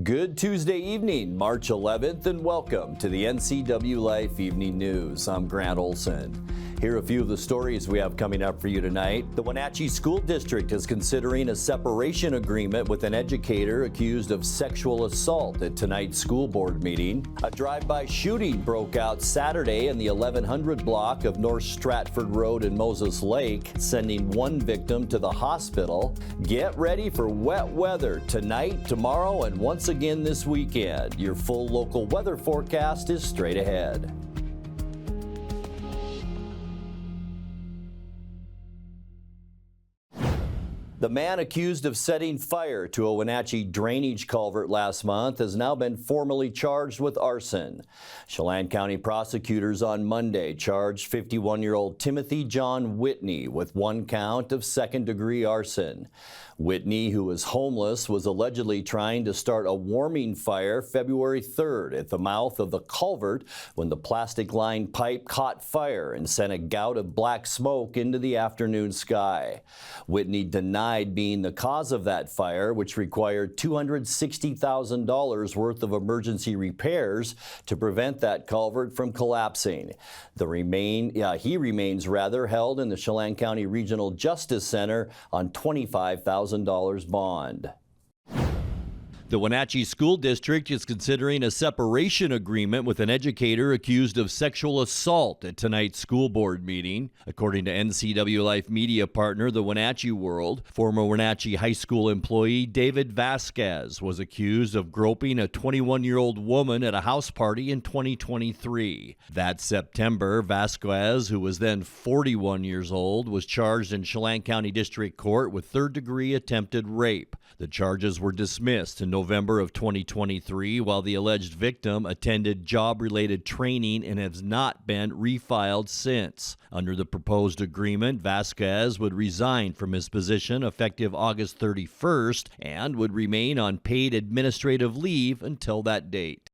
Good Tuesday evening, March 11th, and welcome to the NCWLIFE Evening News. I'm Grant Olson. Here are a few of the stories we have coming up for you tonight. The Wenatchee School District is considering a separation agreement with an educator accused of sexual assault at tonight's school board meeting. A drive-by shooting broke out Saturday in the 1100 block of North Stratford Road in Moses Lake, sending one victim to the hospital. Get ready for wet weather tonight, tomorrow, and once again this weekend. Your full local weather forecast is straight ahead. The man accused of setting fire to a Wenatchee drainage culvert last month has now been formally charged with arson. Chelan County prosecutors on Monday charged 51-year-old Timothy John Whitney with one count of second-degree arson. Whitney, who was homeless, was allegedly trying to start a warming fire February 3rd at the mouth of the culvert when the plastic-lined pipe caught fire and sent a gout of black smoke into the afternoon sky. Whitney denied being the cause of that fire, which required $260,000 worth of emergency repairs to prevent that culvert from collapsing. He remains held in the Chelan County Regional Justice Center on $25,000 bond. The Wenatchee School District is considering a separation agreement with an educator accused of sexual assault at tonight's school board meeting. According to NCWLIFE media partner The Wenatchee World, former Wenatchee High School employee David Vasquez was accused of groping a 21-year-old woman at a house party in 2023. That September, Vasquez, who was then 41 years old, was charged in Chelan County District Court with third-degree attempted rape. The charges were dismissed in November of 2023, while the alleged victim attended job-related training and has not been refiled since. Under the proposed agreement, Vasquez would resign from his position effective August 31st and would remain on paid administrative leave until that date.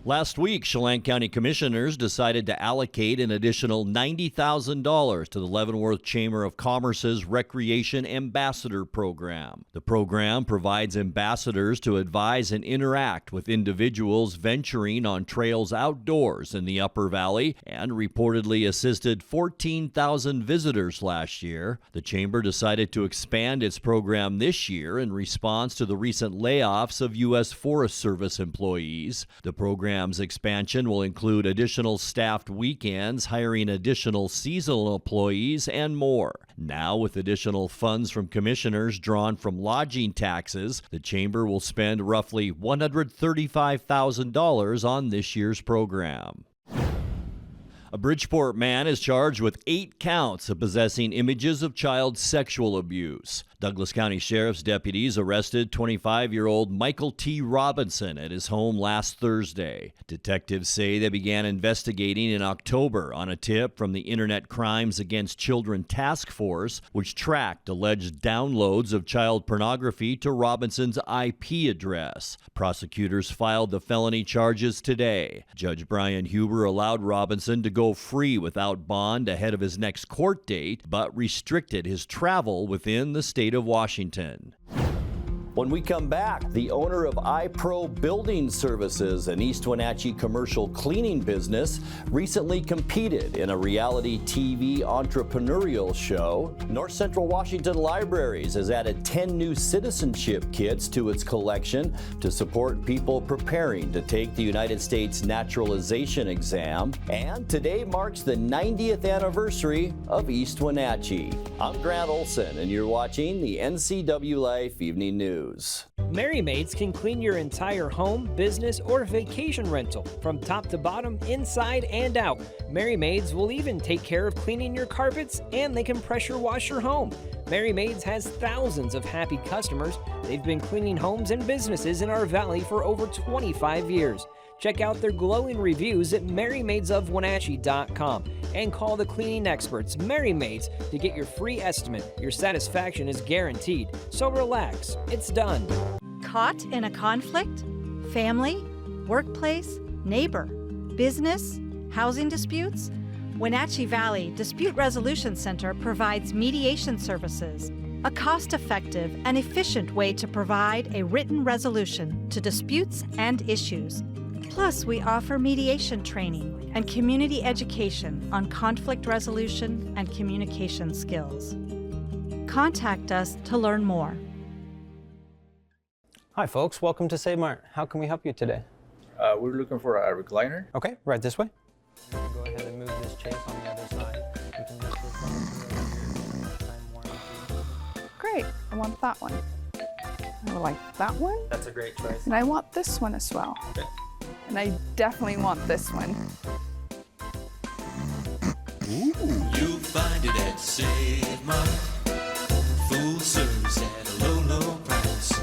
Last week, Chelan County Commissioners decided to allocate an additional $90,000 to the Leavenworth Chamber of Commerce's Recreation Ambassador Program. The program provides ambassadors to advise and interact with individuals venturing on trails outdoors in the Upper Valley and reportedly assisted 14,000 visitors last year. The Chamber decided to expand its program this year in response to the recent layoffs of U.S. Forest Service employees. The program's expansion will include additional staffed weekends, hiring additional seasonal employees, and more. Now, with additional funds from commissioners drawn from lodging taxes, the Chamber will spend roughly $135,000 on this year's program. A Bridgeport man is charged with 8 counts of possessing images of child sexual abuse. Douglas County Sheriff's deputies arrested 25-year-old Michael T. Robinson at his home last Thursday. Detectives say they began investigating in October on a tip from the Internet Crimes Against Children Task Force, which tracked alleged downloads of child pornography to Robinson's IP address. Prosecutors filed the felony charges today. Judge Brian Huber allowed Robinson to go free without bond ahead of his next court date, but restricted his travel within the state of Washington. When we come back, the owner of iPro Building Services, an East Wenatchee commercial cleaning business, recently competed in a reality TV entrepreneurial show. North Central Washington Libraries has added 10 new Citizenship Kits to its collection to support people preparing to take the United States Naturalization exam. And today marks the 90th anniversary of East Wenatchee. I'm Grant Olson, and you're watching the NCWLIFE Evening News. Merry Maids can clean your entire home, business, or vacation rental from top to bottom, inside and out. Merry Maids will even take care of cleaning your carpets, and they can pressure wash your home. Merry Maids has thousands of happy customers. They've been cleaning homes and businesses in our valley for over 25 years. Check out their glowing reviews at merrymaidesofwenatchee.com and call the cleaning experts, Merry Maids, to get your free estimate. Your satisfaction is guaranteed, so relax, it's done. Caught in a conflict? Family? Workplace? Neighbor? Business? Housing disputes? Wenatchee Valley Dispute Resolution Center provides mediation services. a cost-effective and efficient way to provide a written resolution to disputes and issues. Plus, we offer mediation training and community education on conflict resolution and communication skills. Contact us to learn more. Hi folks, welcome to Save Mart. How can we help you today? We're looking for a recliner. Okay, right this way. Go ahead and move this chase on the other side. We can just lifetime warranty. Great, I want that one. I would like that one. That's a great choice. And I want this one as well. Okay. And I definitely want this one. You'll find it at Save Mart. Full service at a low, low price.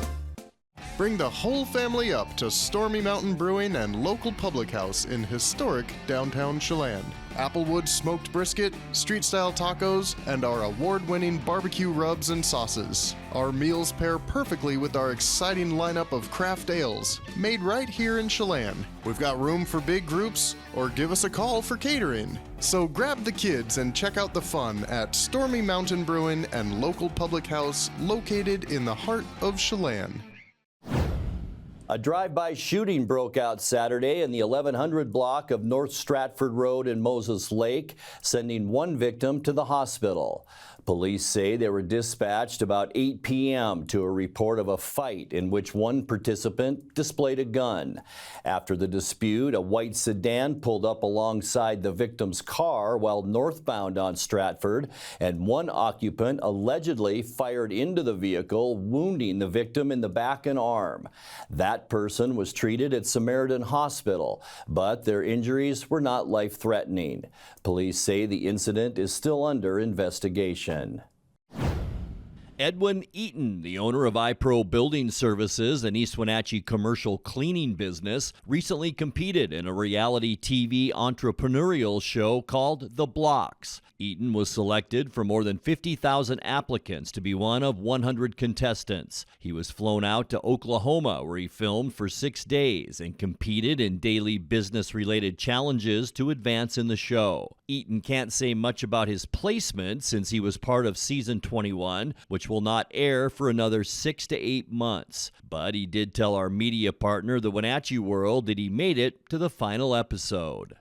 Bring the whole family up to Stormy Mountain Brewing and local public house in historic downtown Chelan. Applewood smoked brisket, street-style tacos, and our award-winning barbecue rubs and sauces. Our meals pair perfectly with our exciting lineup of craft ales, made right here in Chelan. We've got room for big groups, or give us a call for catering. So grab the kids and check out the fun at Stormy Mountain Brewing and local public house located in the heart of Chelan. A drive-by shooting broke out Saturday in the 1100 block of North Stratford Road in Moses Lake, sending one victim to the hospital. Police say they were dispatched about 8 p.m. to a report of a fight in which one participant displayed a gun. After the dispute, a white sedan pulled up alongside the victim's car while northbound on Stratford, and one occupant allegedly fired into the vehicle, wounding the victim in the back and arm. That person was treated at Samaritan Hospital, but their injuries were not life-threatening. Police say the incident is still under investigation. Edwin Eaton, the owner of iPro Building Services, an East Wenatchee commercial cleaning business, recently competed in a reality TV entrepreneurial show called The Blocks. Eaton was selected for more than 50,000 applicants to be one of 100 contestants. He was flown out to Oklahoma, where he filmed for 6 days and competed in daily business-related challenges to advance in the show. Eaton can't say much about his placement since he was part of season 21, which will not air for another 6 to 8 months. But he did tell our media partner, the Wenatchee World, that he made it to the final episode.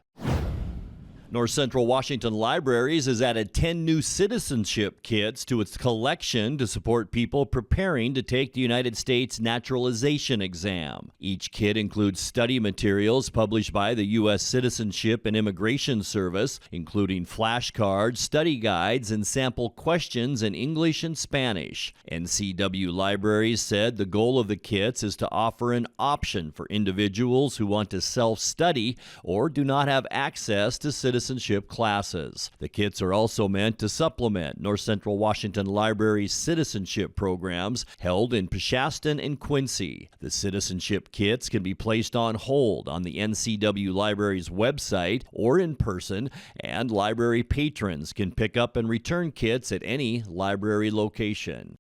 North Central Washington Libraries has added 10 new citizenship kits to its collection to support people preparing to take the United States Naturalization exam. Each kit includes study materials published by the U.S. Citizenship and Immigration Service, including flashcards, study guides, and sample questions in English and Spanish. NCW Libraries said the goal of the kits is to offer an option for individuals who want to self-study or do not have access to citizenship classes. The kits are also meant to supplement North Central Washington Library's citizenship programs held in Peshastin and Quincy. The citizenship kits can be placed on hold on the NCW Libraries website or in person, and library patrons can pick up and return kits at any library location.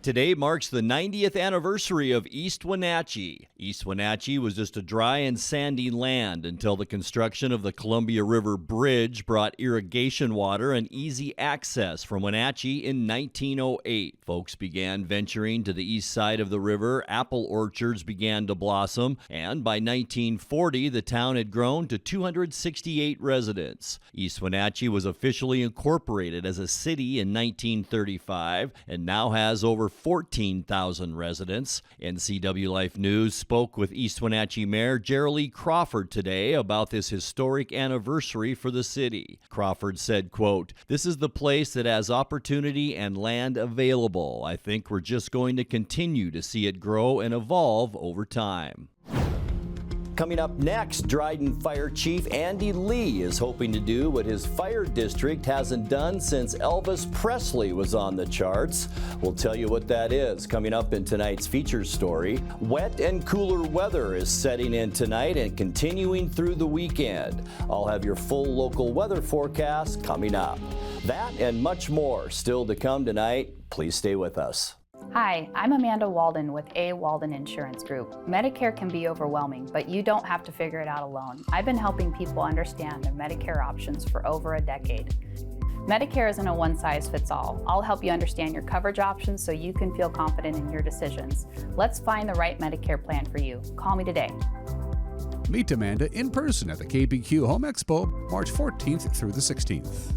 Today marks the 90th anniversary of East Wenatchee. East Wenatchee was just a dry and sandy land until the construction of the Columbia River Bridge brought irrigation water and easy access from Wenatchee in 1908. Folks began venturing to the east side of the river, apple orchards began to blossom, and by 1940 the town had grown to 268 residents. East Wenatchee was officially incorporated as a city in 1935 and now has over 14,000 residents. NCWLIFE News spoke with East Wenatchee Mayor Gerald Crawford today about this historic anniversary for the city. Crawford said, quote, "This is the place that has opportunity and land available. I think we're just going to continue to see it grow and evolve over time." Coming up next, Dryden Fire Chief Andy Lee is hoping to do what his fire district hasn't done since Elvis Presley was on the charts. We'll tell you what that is coming up in tonight's feature story. Wet and cooler weather is setting in tonight and continuing through the weekend. I'll have your full local weather forecast coming up. That and much more still to come tonight. Please stay with us. Hi, I'm Amanda Walden with A. Walden Insurance Group. Medicare can be overwhelming, but you don't have to figure it out alone. I've been helping people understand their Medicare options for over a decade. Medicare isn't a one-size-fits-all. I'll help you understand your coverage options so you can feel confident in your decisions. Let's find the right Medicare plan for you. Call me today. Meet Amanda in person at the KBQ Home Expo, March 14th through the 16th.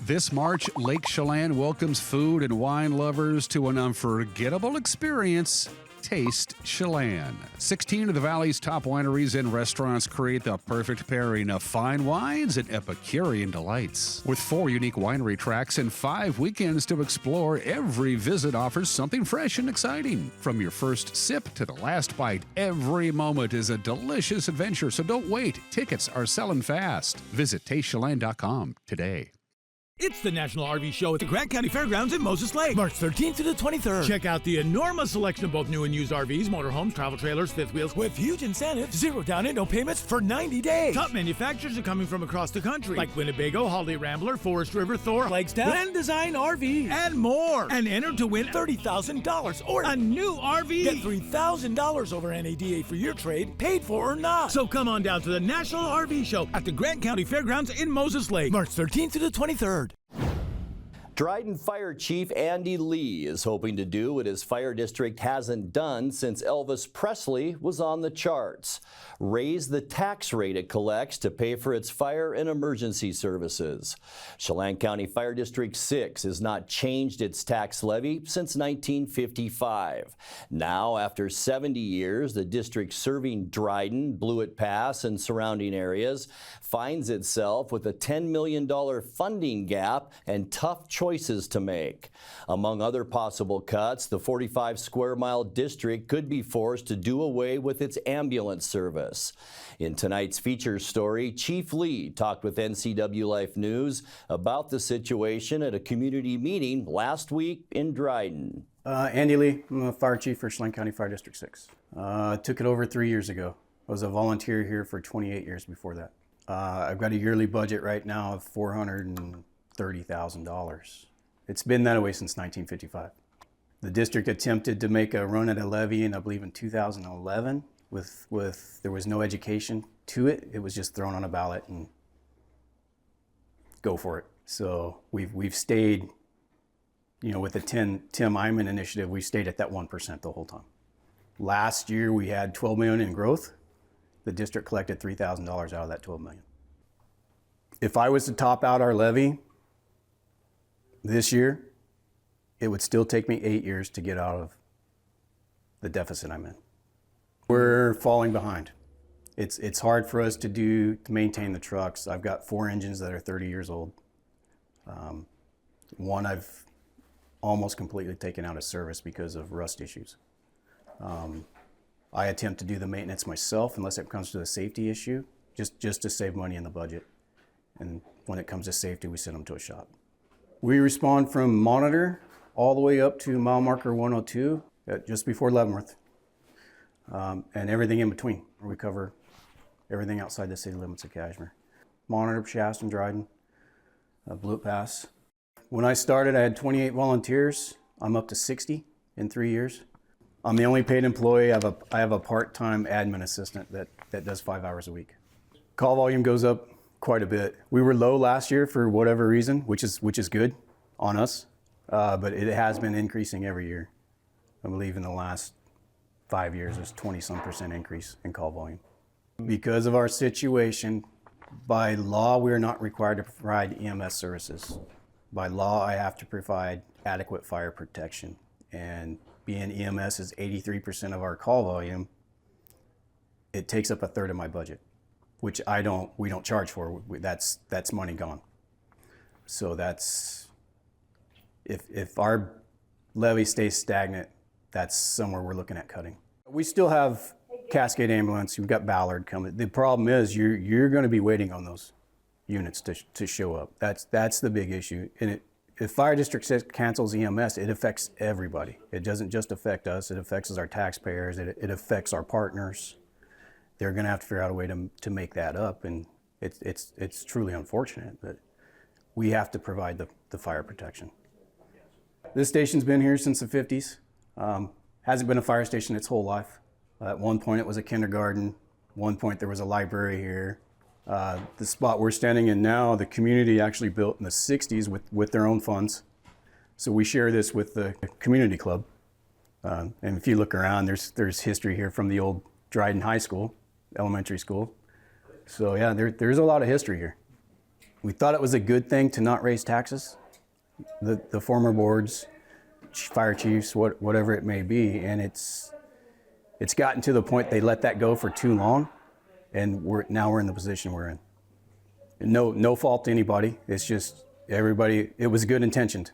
This March, Lake Chelan welcomes food and wine lovers to an unforgettable experience. Taste Chelan. 16 of the Valley's top wineries and restaurants create the perfect pairing of fine wines and Epicurean delights. With 4 unique winery tracks and 5 weekends to explore, every visit offers something fresh and exciting. From your first sip to the last bite, every moment is a delicious adventure, so don't wait. Tickets are selling fast. Visit TasteChelan.com today. It's the National RV Show at the Grant County Fairgrounds in Moses Lake, March 13th to the 23rd. Check out the enormous selection of both new and used RVs, motorhomes, travel trailers, fifth wheels, with huge incentives, 0 down and no payments for 90 days. Top manufacturers are coming from across the country, like Winnebago, Holiday Rambler, Forest River, Thor, Flagstaff, Grand Design RV, and more. And enter to win $30,000 or a new RV. Get $3,000 over NADA for your trade, paid for or not. So come on down to the National RV Show at the Grant County Fairgrounds in Moses Lake, March 13th to the 23rd. Dryden Fire Chief Andy Lee is hoping to do what his fire district hasn't done since Elvis Presley was on the charts: raise the tax rate it collects to pay for its fire and emergency services. Chelan County Fire District 6 has not changed its tax levy since 1955. Now, after 70 years, the district serving Dryden, Blewett Pass, and surrounding areas finds itself with a $10 million funding gap and tough choices to make. Among other possible cuts, the 45 square mile district could be forced to do away with its ambulance service. In tonight's feature story, Chief Lee talked with NCWLIFE News about the situation at a community meeting last week in Dryden. Andy Lee, I'm the fire chief for Chelan County Fire District 6. Took it over 3 years ago. I was a volunteer here for 28 years before that. I've got a yearly budget right now of $430,000. It's been that way since 1955. The district attempted to make a run at a levy in, I believe, in 2011 with there was no education to it. It was just thrown on a ballot and go for it. So we've stayed, with the Tim Eyman initiative, we stayed at that 1% the whole time. Last year we had $12 million in growth. The district collected $3,000 out of that $12 million. If I was to top out our levy this year, it would still take me 8 years to get out of the deficit I'm in. We're falling behind. It's hard for us to maintain the trucks. I've got 4 engines that are 30 years old. One I've almost completely taken out of service because of rust issues. I attempt to do the maintenance myself unless it comes to a safety issue, just to save money in the budget. And when it comes to safety, we send them to a shop. We respond from Monitor all the way up to mile marker 102, just before Leavenworth, and everything in between. We cover everything outside the city limits of Cashmere. Monitor, Shasta, and Dryden, Blewett Pass. When I started, I had 28 volunteers. I'm up to 60 in 3 years. I'm the only paid employee. I have a part-time admin assistant that does 5 hours a week. Call volume goes up quite a bit. We were low last year for whatever reason, which is good on us, but it has been increasing every year. I believe in the last 5 years, there's 20-some% increase in call volume. Because of our situation, by law, we are not required to provide EMS services. By law, I have to provide adequate fire protection, and being EMS is 83% of our call volume, it takes up a third of my budget, which we don't charge for. That's money gone. So if our levy stays stagnant, that's somewhere we're looking at cutting. We still have Cascade Ambulance, we've got Ballard coming. The problem is you're gonna be waiting on those units to show up. That's the big issue. And if Fire District 6 cancels EMS, it affects everybody. It doesn't just affect us, it affects our taxpayers, it affects our partners. They're gonna have to figure out a way to make that up, and it's truly unfortunate, but we have to provide the fire protection. This station's been here since the 50s. Hasn't been a fire station its whole life. At one point it was a kindergarten. One point there was a library here. The spot we're standing in now, the community actually built in the 60s with their own funds. So we share this with the community club. And if you look around, there's history here from the old Dryden High School, elementary school. So yeah, there's a lot of history here. We thought it was a good thing to not raise taxes. The former boards, fire chiefs, whatever it may be, and it's gotten to the point they let that go for too long, and now we're in the position we're in. No fault to anybody. It's just everybody. It was good intentioned.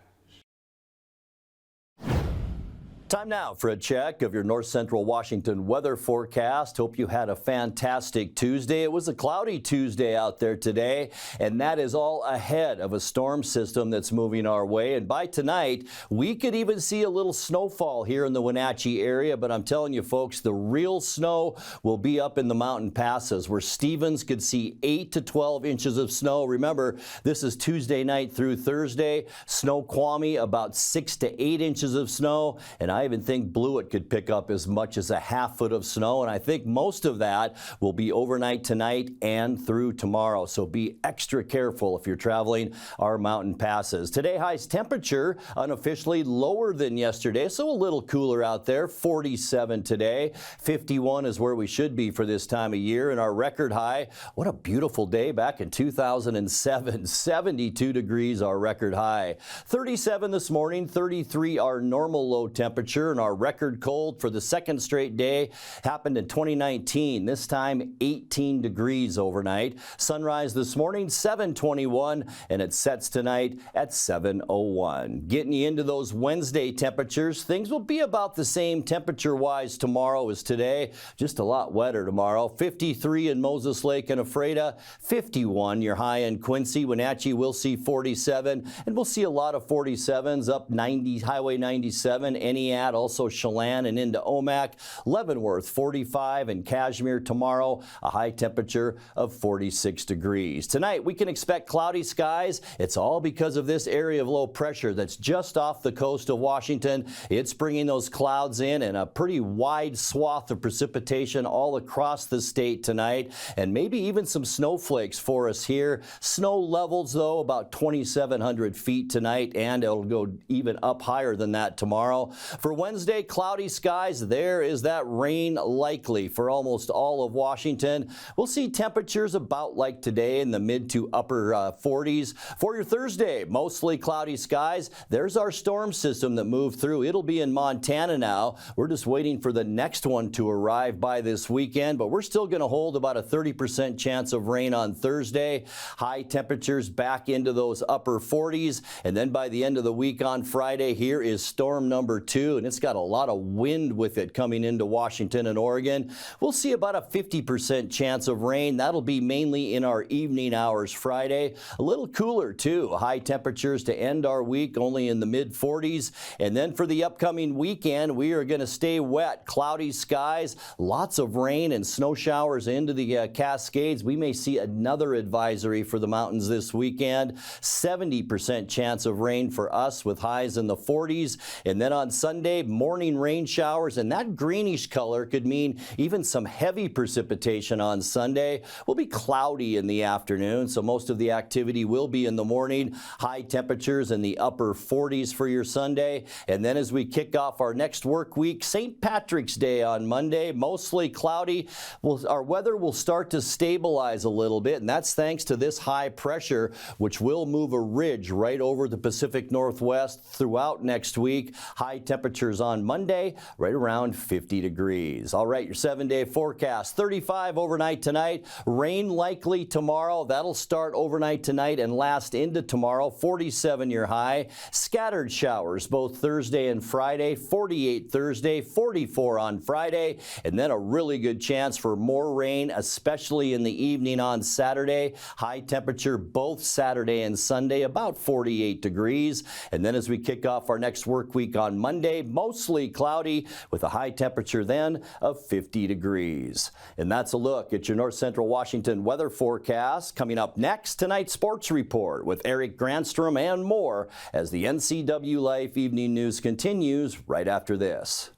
Time now for a check of your North Central Washington weather forecast. Hope you had a fantastic Tuesday. It was a cloudy Tuesday out there today, and that is all ahead of a storm system that's moving our way. And by tonight, we could even see a little snowfall here in the Wenatchee area, but I'm telling you folks, the real snow will be up in the mountain passes where Stevens could see 8 to 12 inches of snow. Remember, this is Tuesday night through Thursday. Snoqualmie, about 6 to 8 inches of snow, and I even think Blewett could pick up as much as a half foot of snow, and I think most of that will be overnight tonight and through tomorrow. So be extra careful if you're traveling our mountain passes. Today, highs temperature unofficially lower than yesterday, so a little cooler out there. 47 today. 51 is where we should be for this time of year, and our record high, what a beautiful day back in 2007. 72 degrees, our record high. 37 this morning, 33 our normal low temperature, and our record cold for the second straight day happened in 2019. This time 18 degrees overnight. Sunrise this morning 7:21, and it sets tonight at 7:01. Getting you into those Wednesday temperatures, things will be about the same temperature-wise tomorrow as today, just a lot wetter tomorrow. 53 in Moses Lake and Ephrata, 51 your high in Quincy. Wenatchee will see 47, and we'll see a lot of 47s up 90, Highway 97, Eniat, also Chelan and into Omak. Leavenworth 45, and Cashmere tomorrow a high temperature of 46 degrees. Tonight we can expect cloudy skies. It's all because of this area of low pressure that's just off the coast of Washington. It's bringing those clouds in and a pretty wide swath of precipitation all across the state tonight, and maybe even some snowflakes for us here. Snow levels though about 2,700 feet tonight, and it'll go even up higher than that tomorrow. For Wednesday, cloudy skies. There is that rain likely for almost all of Washington. We'll see temperatures about like today in the mid to upper 40s. For your Thursday, mostly cloudy skies. There's our storm system that moved through. It'll be in Montana now. We're just waiting for the next one to arrive by this weekend, but we're still going to hold about a 30% chance of rain on Thursday. High temperatures back into those upper 40s, and then by the end of the week on Friday, here is storm number 2, and it's got a lot of wind with it coming into Washington and Oregon. We'll see about a 50% chance of rain. That'll be mainly in our evening hours Friday. A little cooler too. High temperatures to end our week only in the mid 40s. And then for the upcoming weekend, we are going to stay wet. Cloudy skies, lots of rain and snow showers into the Cascades. We may see another advisory for the mountains this weekend. 70% chance of rain for us with highs in the 40s. And then on Sunday, morning rain showers, and that greenish color could mean even some heavy precipitation on Sunday. Will be cloudy in the afternoon, so most of the activity will be in the morning. High temperatures in the upper 40s for your Sunday. And then as we kick off our next work week, St. Patrick's Day on Monday, mostly cloudy. Our weather will start to stabilize a little bit, and that's thanks to this high pressure, which will move a ridge right over the Pacific Northwest throughout next week. High temperatures on Monday, right around 50 degrees. All right, your 7-day forecast. 35 overnight tonight. Rain likely tomorrow. That'll start overnight tonight and last into tomorrow. 47 your high. Scattered showers both Thursday and Friday. 48 Thursday, 44 on Friday. And then a really good chance for more rain, especially in the evening on Saturday. High temperature both Saturday and Sunday, about 48 degrees. And then as we kick off our next work week on Monday, mostly cloudy with a high temperature then of 50 degrees. And that's a look at your North Central Washington weather forecast. Coming up next, tonight's sports report with Eric Granstrom and more as the NCW Life Evening News continues right after this.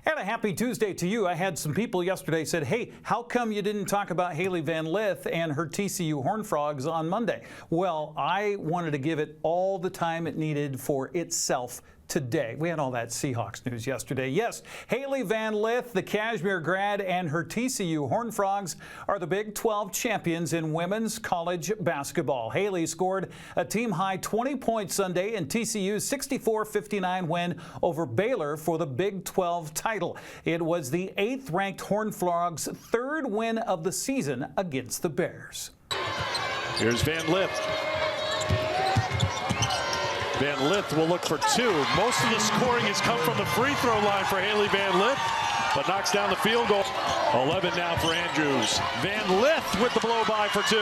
And a happy Tuesday to you. I had some people yesterday said, hey, how come you didn't talk about Haley Van Lith and her TCU Horned Frogs on Monday? Well, I wanted to give it all the time it needed for itself today. We had all that Seahawks news yesterday. Yes, Haley Van Lith, the Kashmir grad, and her TCU Horned Frogs are the Big 12 champions in women's college basketball. Haley scored a team-high 20 points Sunday in TCU's 64-59 win over Baylor for the Big 12 title. It was the 8th-ranked Horned Frogs' 3rd win of the season against the Bears. Here's Van Lith. Van Lith will look for 2. Most of the scoring has come from the free throw line for Haley Van Lith, but knocks down the field goal. 11 now for Andrews. Van Lith with the blow by for 2.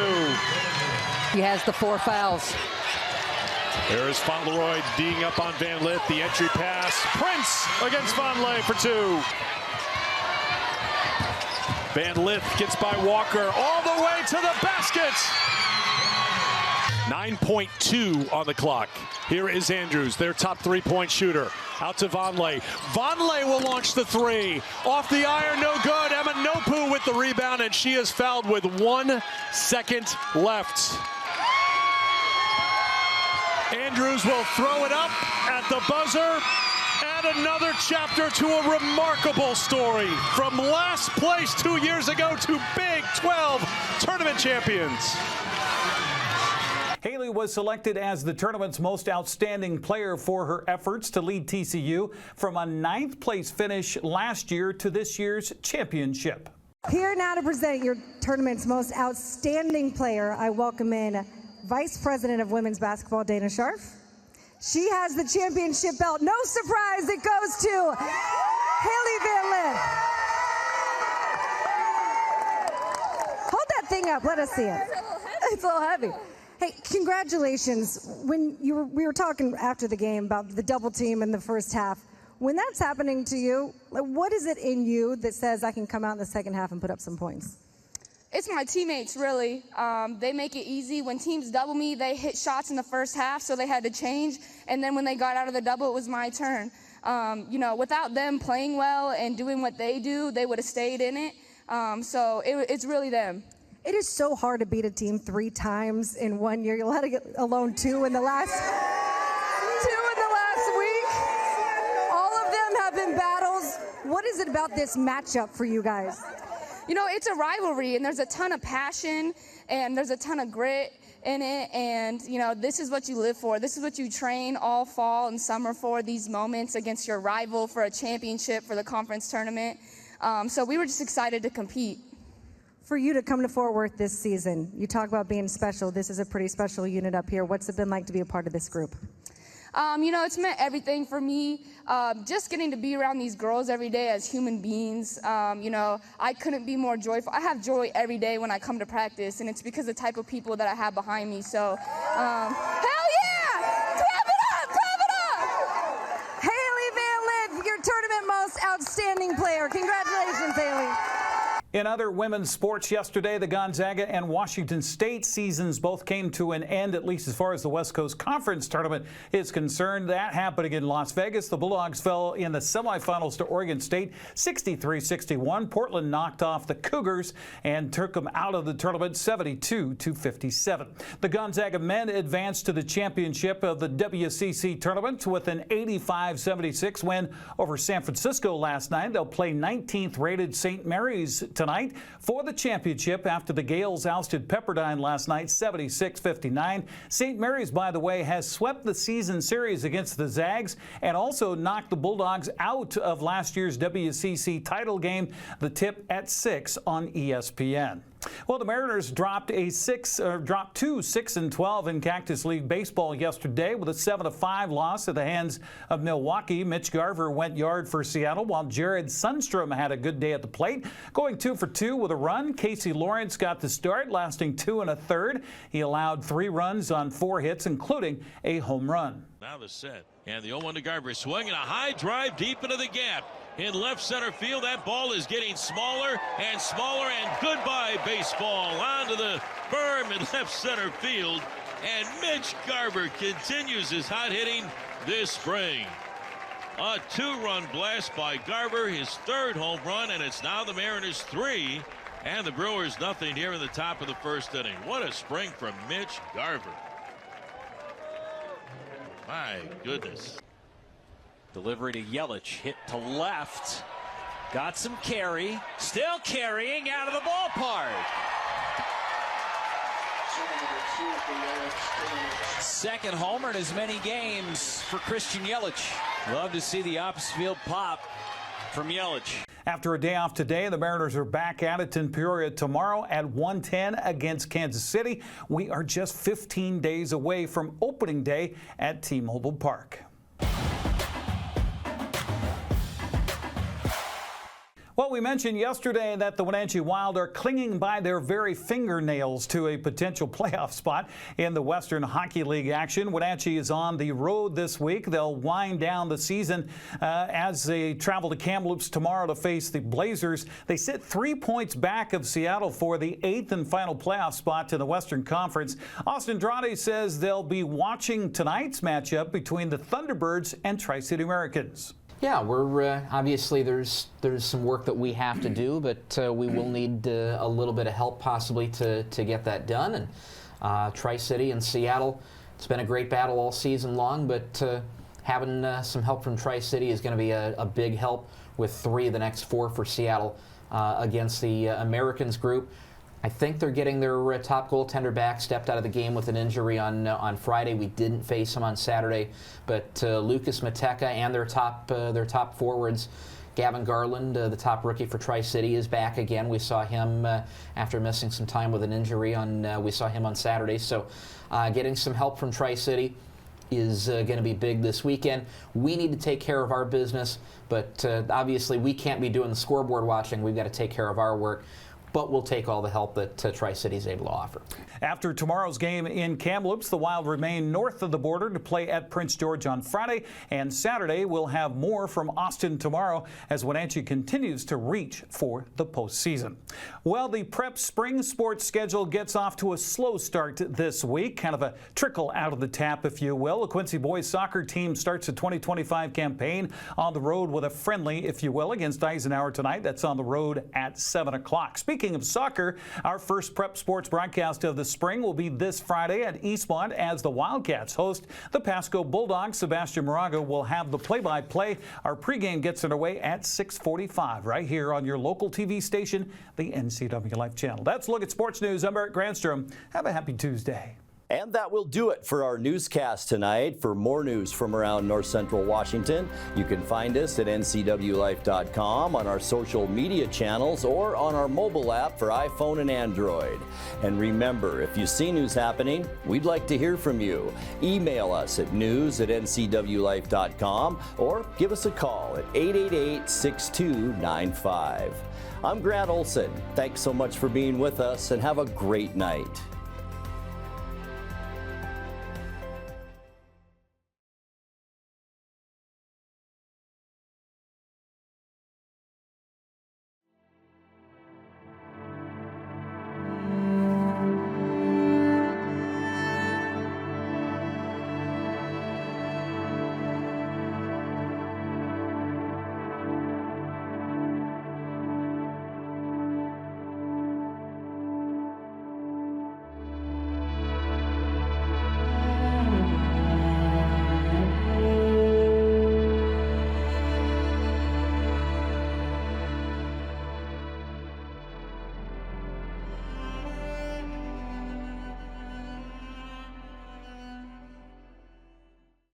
He has the 4 fouls. There's Fauntleroy D'ing up on Van Lith. The entry pass. Prince against Vonleh for 2. Van Lith gets by Walker all the way to the basket. 9.2 on the clock. Here is Andrews, their top 3-point shooter. Out to Vonleh. Vonleh will launch the 3. Off the iron, no good. Emma Nopu with the rebound, and she is fouled with 1 second left. Andrews will throw it up at the buzzer. Add another chapter to a remarkable story. From last place 2 years ago to Big 12 tournament champions. Haley was selected as the tournament's most outstanding player for her efforts to lead TCU from a 9th place finish last year to this year's championship. Here now to present your tournament's most outstanding player, I welcome in Vice President of Women's Basketball, Dana Scharf. She has the championship belt. No surprise, it goes to Haley Van Lith. Hold that thing up, let us see it. It's a little heavy. Hey, congratulations. When we were talking after the game about the double team in the first half. When that's happening to you, what is it in you that says I can come out in the second half and put up some points? It's my teammates, really. They make it easy. When teams double me, they hit shots in the first half, so they had to change. And then when they got out of the double, it was my turn. You know, without them playing well and doing what they do, they would have stayed in it. So it's really them. It is so hard to beat a team 3 times in 1 year. You'll have to get alone 2 in the last week. All of them have been battles. What is it about this matchup for you guys? You know, it's a rivalry, and there's a ton of passion, and there's a ton of grit in it, and, you know, this is what you live for. This is what you train all fall and summer for, these moments against your rival for a championship, for the conference tournament. So we were just excited to compete. For you to come to Fort Worth this season, you talk about being special. This is a pretty special unit up here. What's it been like to be a part of this group? You know, it's meant everything for me. Just getting to be around these girls every day as human beings. You know, I couldn't be more joyful. I have joy every day when I come to practice, and it's because of the type of people that I have behind me. So, hell yeah! Clap it up! Clap it up! Haley Van Lith, your tournament most outstanding player. Congratulations, Haley. In other women's sports yesterday, the Gonzaga and Washington State seasons both came to an end, at least as far as the West Coast Conference tournament is concerned. That happened in Las Vegas. The Bulldogs fell in the semifinals to Oregon State, 63-61. Portland knocked off the Cougars and took them out of the tournament, 72-57. The Gonzaga men advanced to the championship of the WCC tournament with an 85-76 win over San Francisco last night. They'll play 19th rated St. Mary's tonight for the championship after the Gales ousted Pepperdine last night, 76-59. St. Mary's, by the way, has swept the season series against the Zags and also knocked the Bulldogs out of last year's WCC title game. The tip at 6 on ESPN. Well, the Mariners dropped 2 6-12 in Cactus League baseball yesterday with a 7-5 loss at the hands of Milwaukee. Mitch Garver went yard for Seattle, while Jared Sundstrom had a good day at the plate, going 2 for 2 with a run. Casey Lawrence got the start, lasting 2 1/3. He allowed 3 runs on 4 hits, including a home run. Now the set, and the 0-1 to Garver, swinging a high drive deep into the gap. In left center field, that ball is getting smaller and smaller, and goodbye baseball onto the berm in left center field. And Mitch Garver continues his hot hitting this spring. A 2-run blast by Garver, his 3rd home run, and it's now the Mariners 3 and the Brewers nothing here in the top of the 1st inning. What a spring from Mitch Garver. My goodness. Delivery to Yelich, hit to left. Got some carry, still carrying out of the ballpark. Second homer in as many games for Christian Yelich. Love to see the opposite field pop from Yelich. After a day off today, the Mariners are back at it in Peoria tomorrow at 1:10 against Kansas City. We are just 15 days away from opening day at T-Mobile Park. Well, we mentioned yesterday that the Wenatchee Wild are clinging by their very fingernails to a potential playoff spot in the Western Hockey League action. Wenatchee is on the road this week. They'll wind down the season as they travel to Kamloops tomorrow to face the Blazers. They sit 3 points back of Seattle for the 8th and final playoff spot to the Western Conference. Austin Andrade says they'll be watching tonight's matchup between the Thunderbirds and Tri-City Americans. Yeah, we're obviously there's some work that we have to do, but we will need a little bit of help possibly to get that done. And Tri-City and Seattle, it's been a great battle all season long, but having some help from Tri-City is going to be a big help with 3 of the next 4 for Seattle against the Americans group. I think they're getting their top goaltender back, stepped out of the game with an injury on Friday. We didn't face him on Saturday, but Lucas Mateka and their top forwards, Gavin Garland, the top rookie for Tri-City, is back again. We saw him after missing some time with an injury we saw him on Saturday. So getting some help from Tri-City is going to be big this weekend. We need to take care of our business, but obviously we can't be doing the scoreboard watching. We've got to take care of our work. But we'll take all the help that Tri-City is able to offer. After tomorrow's game in Kamloops, the Wild remain north of the border to play at Prince George on Friday. And Saturday, we'll have more from Austin tomorrow as Wenatchee continues to reach for the postseason. Well, the Prep Spring Sports schedule gets off to a slow start this week, kind of a trickle out of the tap, if you will. The Quincy boys soccer team starts the 2025 campaign on the road with a friendly, if you will, against Eisenhower tonight. That's on the road at 7 o'clock. Speaking of soccer, our first Prep Sports broadcast of the spring will be this Friday at Eastmont as the Wildcats host the Pasco Bulldogs. Sebastian Moraga will have the play-by-play. Our pregame gets underway at 6:45 right here on your local TV station, the NCW Life channel. That's a look at sports news. I'm Eric Granstrom. Have a happy Tuesday. And that will do it for our newscast tonight. For more news from around North Central Washington, you can find us at ncwlife.com, on our social media channels, or on our mobile app for iPhone and Android. And remember, if you see news happening, we'd like to hear from you. Email us at news@ncwlife.com or give us a call at 888-6295. I'm Grant Olson. Thanks so much for being with us and have a great night.